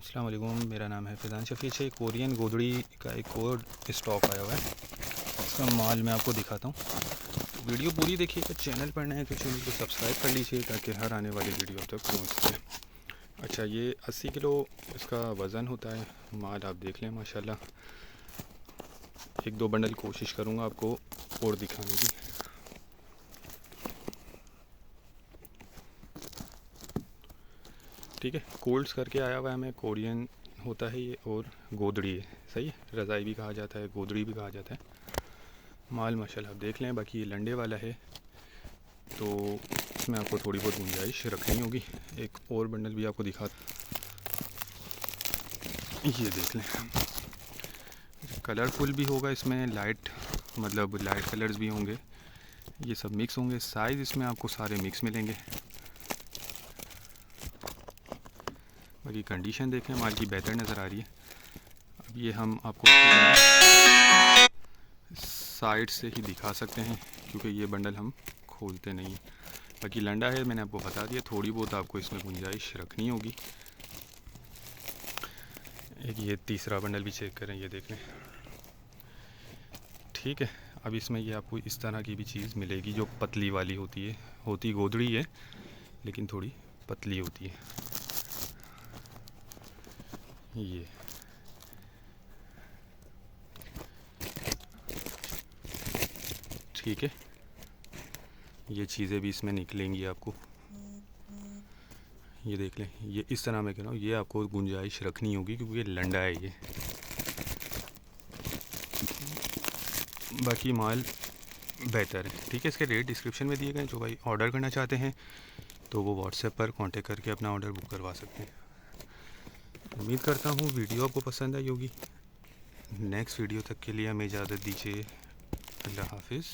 अस्सलाम वालेकुम, मेरा नाम है फैज़ान शफ़ी है। कोरियन गोदड़ी का एक और स्टॉक आया हुआ है। इसका माल मैं आपको दिखाता हूँ। वीडियो पूरी देखिएगा। चैनल पर नए हैं तो चैनल को सब्सक्राइब कर लीजिए ताकि हर आने वाली वीडियो आप तक पहुँच सके। अच्छा, ये 80 किलो इसका वज़न होता है। माल आप देख लें माशाल्लाह। एक दो बंडल कोशिश करूँगा आपको और दिखाने की। ठीक है, कोल्ड्स करके आया हुआ है हमें। कोरियन होता है ये और गोदड़ी है। सही है, रज़ाई भी कहा जाता है, गोदड़ी भी कहा जाता है। माल माशाल्लाह आप देख लें। बाकी ये लंडे वाला है तो इसमें आपको थोड़ी बहुत गुंजाइश रखनी होगी। एक और बंडल भी आपको दिखा, ये देख लें। कलरफुल भी होगा इसमें, लाइट मतलब लाइट कलर्स भी होंगे, ये सब मिक्स होंगे। साइज़ इसमें आपको सारे मिक्स मिलेंगे। बाकी कंडीशन देखें, माल की बेहतर नज़र आ रही है। अब ये हम आपको साइड से ही दिखा सकते हैं क्योंकि ये बंडल हम खोलते नहीं हैं। बाकी लंडा है, मैंने आपको बता दिया। थोड़ी बहुत आपको इसमें गुंजाइश रखनी होगी। एक ये तीसरा बंडल भी चेक करें, ये देख लें। ठीक है, अब इसमें ये आपको इस तरह की भी चीज़ मिलेगी जो पतली वाली होती है। होती गोदड़ी है लेकिन थोड़ी पतली होती है। ये ठीक है, ये चीज़ें भी इसमें निकलेंगी आपको। ये देख लें, ये इस तरह मैं कह रहा हूँ, ये आपको गुंजाइश रखनी होगी क्योंकि ये लंडा है ये। बाकी माल बेहतर है। ठीक है, इसके रेट डिस्क्रिप्शन में दिए गए हैं। जो भाई ऑर्डर करना चाहते हैं तो वो व्हाट्सएप पर कांटेक्ट करके अपना ऑर्डर बुक करवा सकते हैं। उम्मीद करता हूँ वीडियो आपको पसंद आई होगी। नेक्स्ट वीडियो तक के लिए हमें इजाज़त दीजिए। अल्लाह हाफिज़।